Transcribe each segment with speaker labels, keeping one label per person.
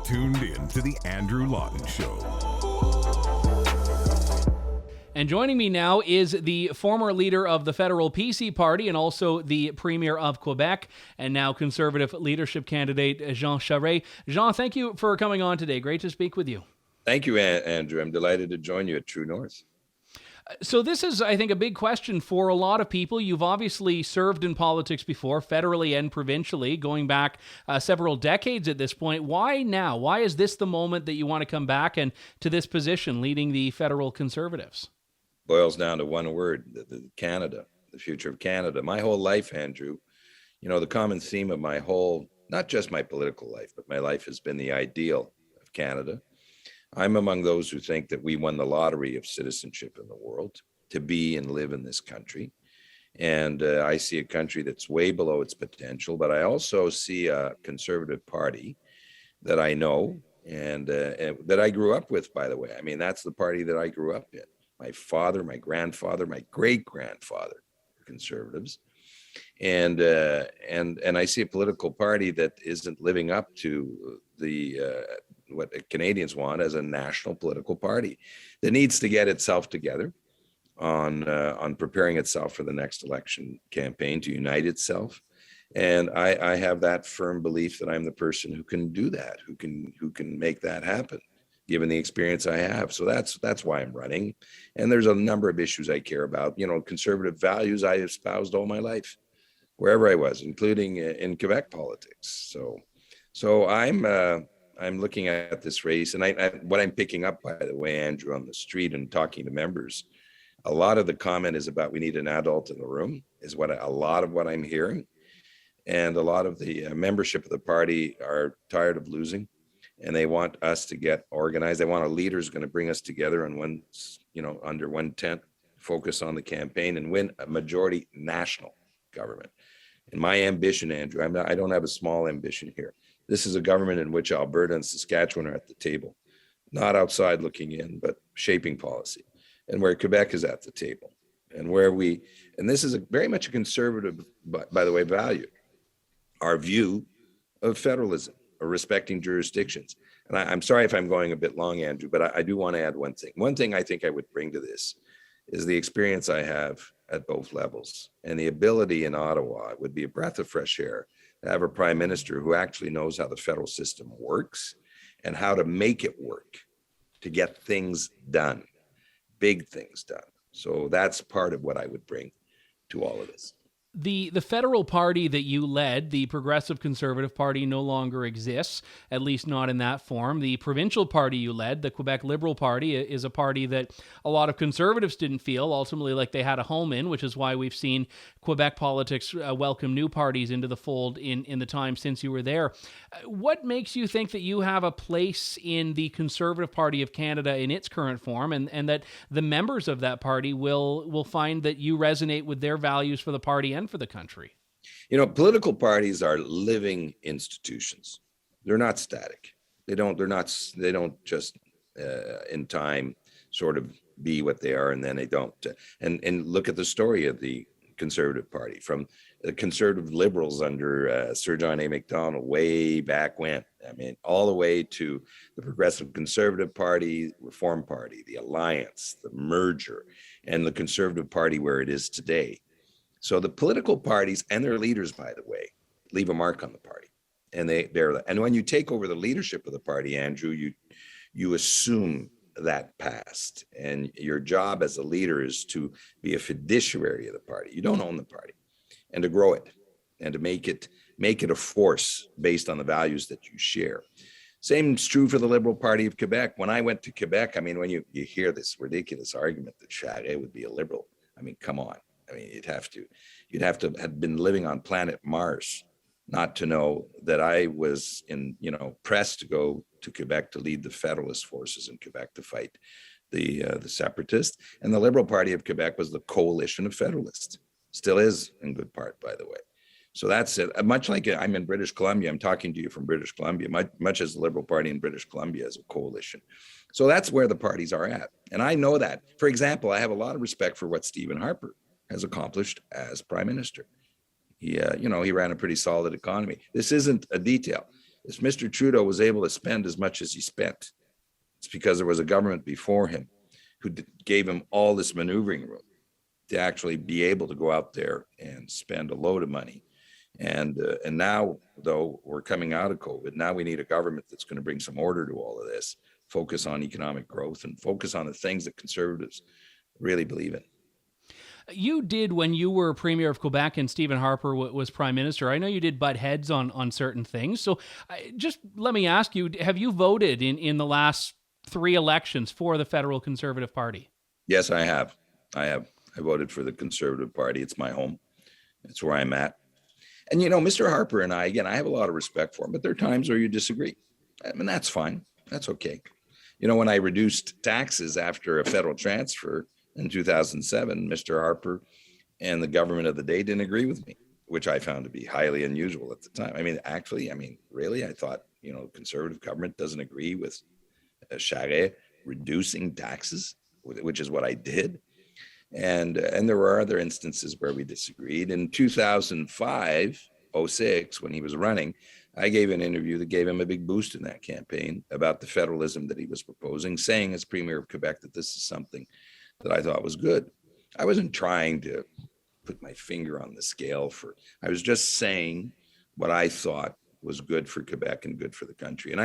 Speaker 1: tuned in to the Andrew Lawton Show.
Speaker 2: And joining me now is the former leader of the federal PC party and also the premier of Quebec and now Conservative leadership candidate Jean Charest. Jean, thank you for coming on today. Great to speak with you.
Speaker 3: Thank you, Andrew. I'm delighted to join you at True North.
Speaker 2: So this is, I think, a big question for a lot of people. You've obviously served in politics before, federally and provincially, going back several decades at this point. Why now? Why is this the moment that you want to come back and to this position, leading the federal Conservatives?
Speaker 3: Boils down to one word, Canada, the future of Canada. My whole life, Andrew, the common theme of my whole, not just my political life, but my life has been the ideal of Canada. I'm among those who think that we won the lottery of citizenship in the world to be and live in this country. And I see a country that's way below its potential, but I also see a Conservative party that I know and that I grew up with, by the way. I mean, that's the party that I grew up in. My father, my grandfather, my great-grandfather were Conservatives. And I see a political party that isn't living up to the what Canadians want as a national political party that needs to get itself together on preparing itself for the next election campaign, to unite itself. And I have that firm belief that I'm the person who can do that, who can make that happen, given the experience I have. So that's why I'm running. And there's a number of issues I care about. Conservative values I espoused all my life, wherever I was, including in Quebec politics. So I'm looking at this race, and what I'm picking up, by the way, Andrew, on the street and talking to members, a lot of the comment is about we need an adult in the room, is a lot of what I'm hearing. And a lot of the membership of the party are tired of losing, and they want us to get organized. They want a leader who's going to bring us together on under one tent, focus on the campaign, and win a majority national government. And my ambition, Andrew, I don't have a small ambition here. This is a government in which Alberta and Saskatchewan are at the table, not outside looking in, but shaping policy, and where Quebec is at the table, and this is very much a conservative, by the way, value, our view of federalism or respecting jurisdictions. And I'm sorry if I'm going a bit long, Andrew, but I do want to add one thing. One thing I think I would bring to this is the experience I have at both levels, and the ability in Ottawa. It would be a breath of fresh air to have a prime minister who actually knows how the federal system works and how to make it work to get things done, big things done. So that's part of what I would bring to all of this.
Speaker 2: The federal party that you led, the Progressive Conservative Party, no longer exists, at least not in that form. The provincial party you led, the Quebec Liberal Party, is a party that a lot of Conservatives didn't feel ultimately like they had a home in, which is why we've seen Quebec politics welcome new parties into the fold in the time since you were there. What makes you think that you have a place in the Conservative Party of Canada in its current form, and that the members of that party will find that you resonate with their values for the party and for the country?
Speaker 3: Political parties are living institutions. They're not static. They don't just in time sort of be what they are, and then they don't. And look at the story of the Conservative Party, from the Conservative Liberals under Sir John A. Macdonald way back when. I mean, all the way to the Progressive Conservative Party, Reform Party, the Alliance, the merger, and the Conservative Party where it is today. So the political parties and their leaders, by the way, leave a mark on the party, and and when you take over the leadership of the party, Andrew, you assume that past, and your job as a leader is to be a fiduciary of the party. You don't own the party, and to grow it, and to make it a force based on the values that you share. Same is true for the Liberal Party of Quebec. When I went to Quebec, I mean, when you hear this ridiculous argument that Charest would be a Liberal, I mean, come on. I mean, you'd have to have been living on planet Mars not to know that I was pressed to go to Quebec to lead the Federalist forces in Quebec to fight the separatists. And the Liberal Party of Quebec was the coalition of Federalists. Still is, in good part, by the way. So that's it. Much like I'm in British Columbia, I'm talking to you from British Columbia, much as the Liberal Party in British Columbia is a coalition. So that's where the parties are at. And I know that. For example, I have a lot of respect for what Stephen Harper has accomplished as prime minister. He ran a pretty solid economy. This isn't a detail. If Mr. Trudeau was able to spend as much as he spent, it's because there was a government before him who gave him all this maneuvering room to actually be able to go out there and spend a load of money. And now, though, we're coming out of COVID. Now we need a government that's going to bring some order to all of this, focus on economic growth, and focus on the things that Conservatives really believe in.
Speaker 2: You did, when you were Premier of Quebec and Stephen Harper was Prime Minister, I know you did butt heads on certain things. So just let me ask you, have you voted in the last 3 elections for the federal Conservative Party?
Speaker 3: Yes, I have. I voted for the Conservative Party. It's my home. It's where I'm at. And, Mr. Harper and I have a lot of respect for him, but there are times where you disagree. I mean, that's fine. That's okay. When I reduced taxes after a federal transfer in 2007, Mr. Harper and the government of the day didn't agree with me, which I found to be highly unusual at the time. Really, I thought, conservative government doesn't agree with Charest reducing taxes, which is what I did. And there were other instances where we disagreed. In 2005, 06, when he was running, I gave an interview that gave him a big boost in that campaign about the federalism that he was proposing, saying as Premier of Quebec that this is something that I thought was good. I wasn't trying to put my finger on the scale I was just saying what I thought was good for Quebec and good for the country. And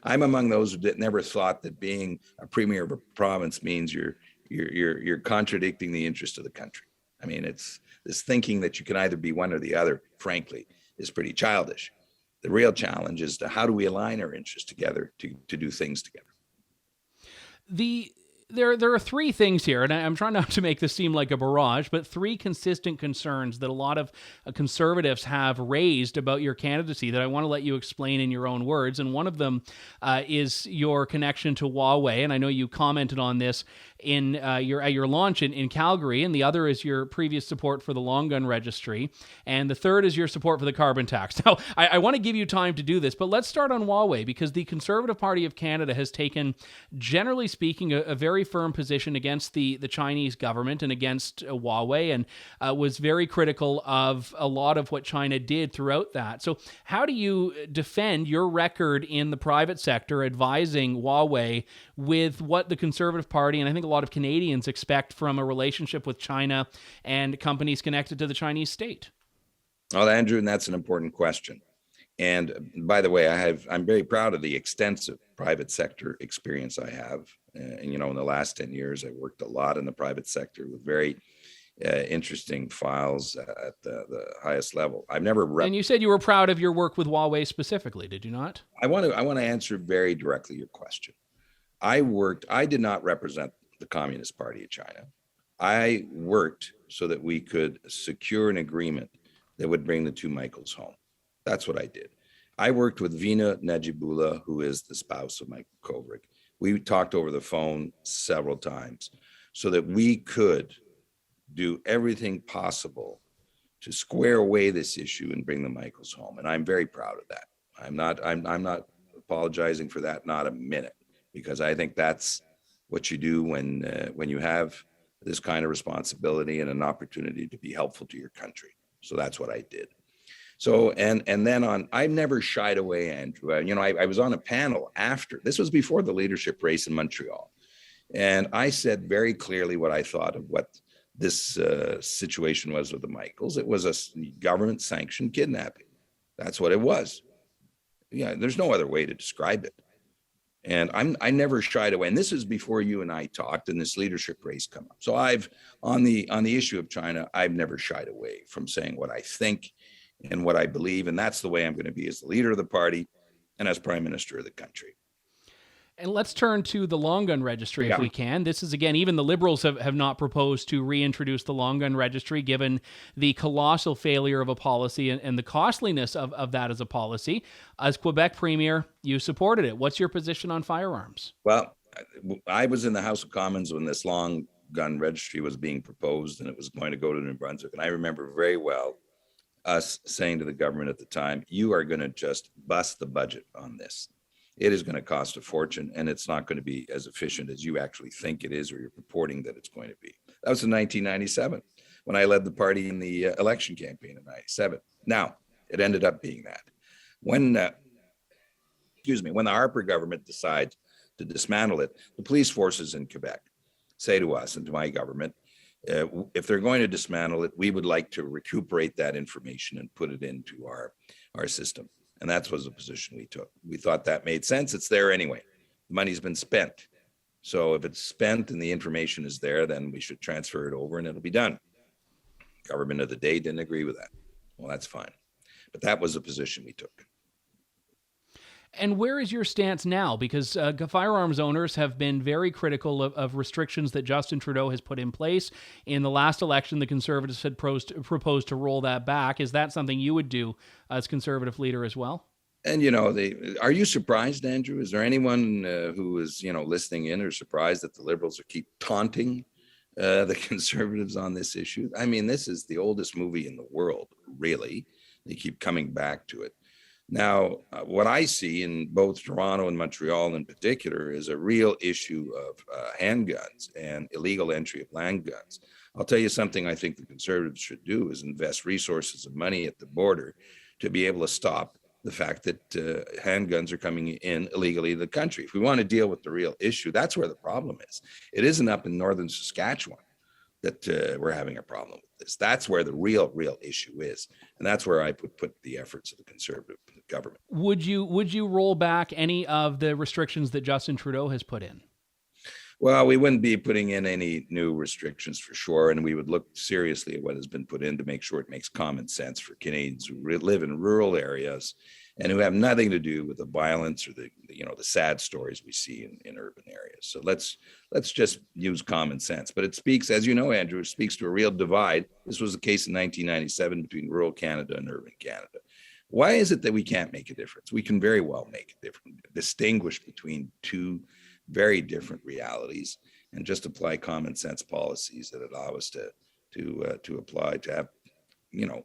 Speaker 3: I'm among those that never thought that being a Premier of a province means you're contradicting the interest of the country. I mean, it's this thinking that you can either be one or the other, frankly, is pretty childish. The real challenge is how do we align our interests together to do things together?
Speaker 2: There are 3 things here, and I'm trying not to make this seem like a barrage, but 3 consistent concerns that a lot of Conservatives have raised about your candidacy that I want to let you explain in your own words. And one of them is your connection to Huawei, and I know you commented on this at your launch in Calgary, and the other is your previous support for the long gun registry, and the third is your support for the carbon tax. Now, I want to give you time to do this, but let's start on Huawei, because the Conservative Party of Canada has taken, generally speaking, a very firm position against the Chinese government and against Huawei, and was very critical of a lot of what China did throughout that. So how do you defend your record in the private sector advising Huawei with what the Conservative Party, and I think a lot of Canadians, expect from a relationship with China and companies connected to the Chinese state?
Speaker 3: Well, Andrew, and that's an important question. And by the way, I'm very proud of the extensive private sector experience I have. And, in the last 10 years, I worked a lot in the private sector with very interesting files at the highest level. I've never.
Speaker 2: And you said you were proud of your work with Huawei specifically, did you not?
Speaker 3: I want to answer very directly your question. I did not represent the Communist Party of China. I worked so that we could secure an agreement that would bring the 2 Michaels home. That's what I did. I worked with Vina Najibullah, who is the spouse of Michael Kovrig. We talked over the phone several times so that we could do everything possible to square away this issue and bring the Michaels home. And I'm very proud of that. I'm not apologizing for that, not a minute, because I think that's what you do when you have this kind of responsibility and an opportunity to be helpful to your country. So that's what I did. So, and then I never shied away, Andrew. I was on a panel after, this was before the leadership race in Montreal. And I said very clearly what I thought of what this situation was with the Michaels. It was a government sanctioned kidnapping. That's what it was. Yeah, there's no other way to describe it. And I never shied away. And this is before you and I talked and this leadership race come up. So on the issue of China, I've never shied away from saying what I think and what I believe. And that's the way I'm going to be as the leader of the party and as Prime Minister of the country.
Speaker 2: And let's turn to the long gun registry if we can. This is, again, even the Liberals have not proposed to reintroduce the long gun registry, given the colossal failure of a policy and the costliness of that as a policy. As Quebec Premier, you supported it. What's your position on firearms?
Speaker 3: Well, I was in the House of Commons when this long gun registry was being proposed and it was going to go to New Brunswick. And I remember very well us saying to the government at the time, you are going to just bust the budget on this. It is going to cost a fortune, and it's not going to be as efficient as you actually think it is, or you're purporting that it's going to be. That was in 1997 when I led the party in the election campaign in 97. Now, it ended up being that. When excuse me, when the Harper government decides to dismantle it, the police forces in Quebec say to us and to my government, if they're going to dismantle it, we would like to recuperate that information and put it into our system. And that was the position we took. We thought that made sense. It's there anyway. The money's been spent. So if it's spent and the information is there, then we should transfer it over and it'll be done. Government of the day didn't agree with that. Well, that's fine. But that was the position we took.
Speaker 2: And where is your stance now? Because firearms owners have been very critical of restrictions that Justin Trudeau has put in place. In the last election, the Conservatives had proposed to roll that back. Is that something you would do as Conservative leader as well?
Speaker 3: And, you know, are you surprised, Andrew? Is there anyone who is, you know, listening in or surprised that the Liberals keep taunting the Conservatives on this issue? I mean, this is the oldest movie in the world, really. They keep coming back to it. Now, what I see in both Toronto and Montreal in particular is a real issue of handguns and illegal entry of handguns. I'll tell you something I think the Conservatives should do is invest resources and money at the border to be able to stop the fact that handguns are coming in illegally to the country. If we want to deal with the real issue, that's where the problem is. It isn't up in northern Saskatchewan that we're having a problem with this. That's where the real issue is. And that's where I would put the efforts of the Conservative government.
Speaker 2: Would you roll back any of the restrictions that Justin Trudeau has put in?
Speaker 3: Well, we wouldn't be putting in any new restrictions for sure. And we would look seriously at what has been put in to make sure it makes common sense for Canadians who live in rural areas and who have nothing to do with the violence or the sad stories we see in urban areas. So let's just use common sense. But it speaks, as you know, Andrew, it speaks to a real divide. This was the case in 1997 between rural Canada and urban Canada. Why is it that we can't make a difference? We can very well make a difference, distinguish between two very different realities and just apply common sense policies that allow us to apply to have, you know,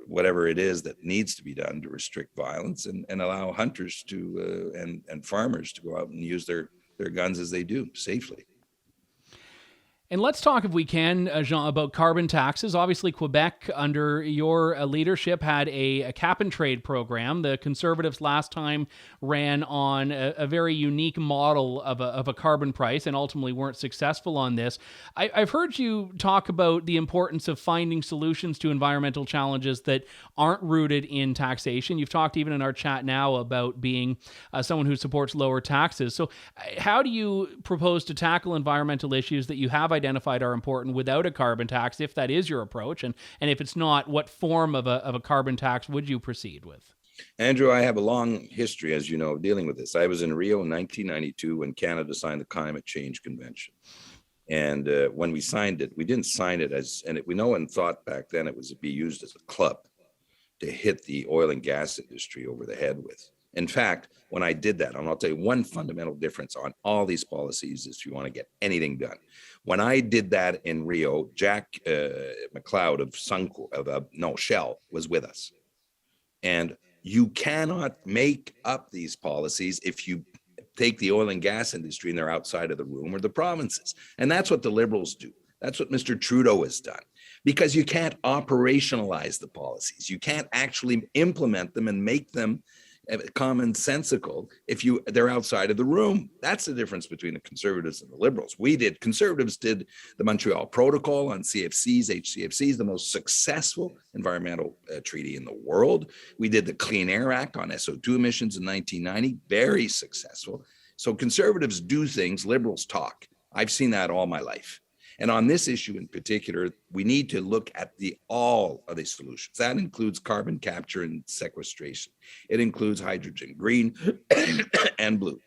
Speaker 3: whatever it is that needs to be done to restrict violence and allow hunters to and farmers to go out and use their guns as they do safely.
Speaker 2: And let's talk, if we can, Jean, about carbon taxes. Obviously, Quebec, under your leadership, had a cap and trade program. The Conservatives last time ran on a very unique model of a carbon price and ultimately weren't successful on this. I've heard you talk about the importance of finding solutions to environmental challenges that aren't rooted in taxation. You've talked even in our chat now about being someone who supports lower taxes. So how do you propose to tackle environmental issues that you have identified are important without a carbon tax, if that is your approach? And if it's not, what form of a carbon tax would you proceed with?
Speaker 3: Andrew, I have a long history, as you know, of dealing with this. I was in Rio in 1992 when Canada signed the Climate Change Convention. And when we signed it, we didn't sign it no one thought back then it was to be used as a club to hit the oil and gas industry over the head with. In fact, when I did that, and I'll tell you one fundamental difference on all these policies is if you want to get anything done. When I did that in Rio, Jack McLeod of Shell was with us. And you cannot make up these policies if you take the oil and gas industry and they're outside of the room or the provinces. And that's what the Liberals do. That's what Mr. Trudeau has done. Because you can't operationalize the policies. You can't actually implement them and make them commonsensical if they're outside of the room. That's the difference between the Conservatives and the Liberals. Conservatives did the Montreal Protocol on CFCs, HCFCs, the most successful environmental treaty in the world. We did the Clean Air Act on SO2 emissions in 1990, very successful. So Conservatives do things, Liberals talk. I've seen that all my life. And on this issue in particular, we need to look at all of the solutions. That includes carbon capture and sequestration. It includes hydrogen, green and blue.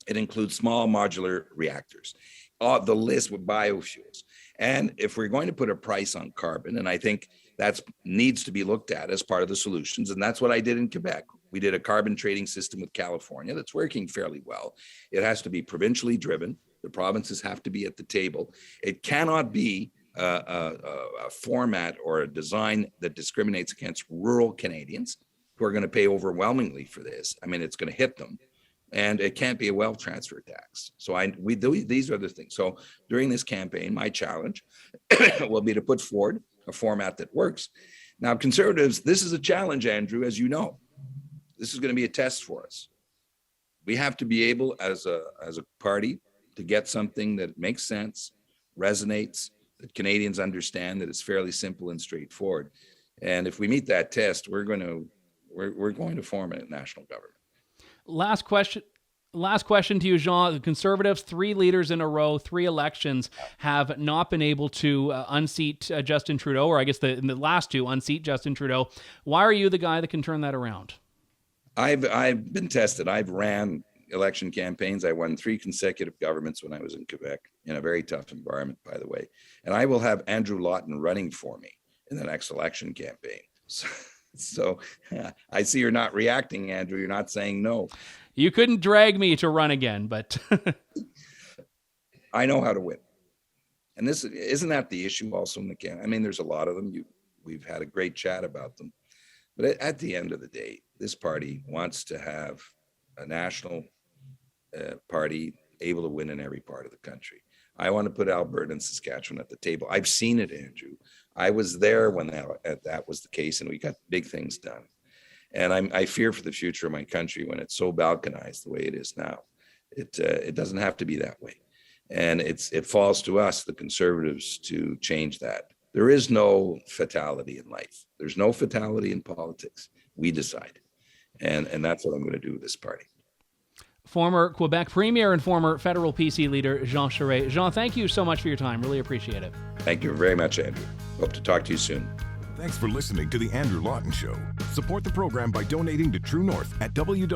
Speaker 3: It includes small modular reactors, the list with biofuels. And if we're going to put a price on carbon, and I think that needs to be looked at as part of the solutions, and that's what I did in Quebec. We did a carbon trading system with California that's working fairly well. It has to be provincially driven. The provinces have to be at the table. It cannot be a format or a design that discriminates against rural Canadians who are going to pay overwhelmingly for this. I mean, it's going to hit them. And it can't be a wealth transfer tax. So these are the things. So during this campaign, my challenge will be to put forward a format that works. Now, Conservatives, this is a challenge, Andrew, as you know. This is going to be a test for us. We have to be able, as a party, to get something that makes sense, resonates, that Canadians understand, that is fairly simple and straightforward. And if we meet that test, we're going to form a national government.
Speaker 2: Last question to you, Jean. The Conservatives, 3 leaders in a row, 3 elections, have not been able to unseat Justin Trudeau, or I guess in the last 2 unseat Justin Trudeau. Why are you the guy that can turn that around?
Speaker 3: I've been tested. I've ran election campaigns. I won 3 consecutive governments when I was in Quebec, in a very tough environment, by the way. And I will have Andrew Lawton running for me in the next election campaign. So I see you're not reacting, Andrew. You're not saying no.
Speaker 2: You couldn't drag me to run again, but
Speaker 3: I know how to win. And this isn't that the issue also in the campaign. I mean, there's a lot of them. We've had a great chat about them. But at the end of the day, this party wants to have a national party able to win in every part of the country. I want to put Alberta and Saskatchewan at the table. I've seen it, Andrew. I was there when that was the case, and we got big things done. And I fear for the future of my country when it's so balkanized the way it is now. It doesn't have to be that way. And it falls to us, the Conservatives, to change that. There is no fatality in life. There's no fatality in politics. We decide. And that's what I'm going to do with this party.
Speaker 2: Former Quebec Premier and former federal PC leader, Jean Charest. Jean, thank you so much for your time. Really appreciate it.
Speaker 3: Thank you very much, Andrew. Hope to talk to you soon.
Speaker 1: Thanks for listening to The Andrew Lawton Show. Support the program by donating to True North at www.tnc.news.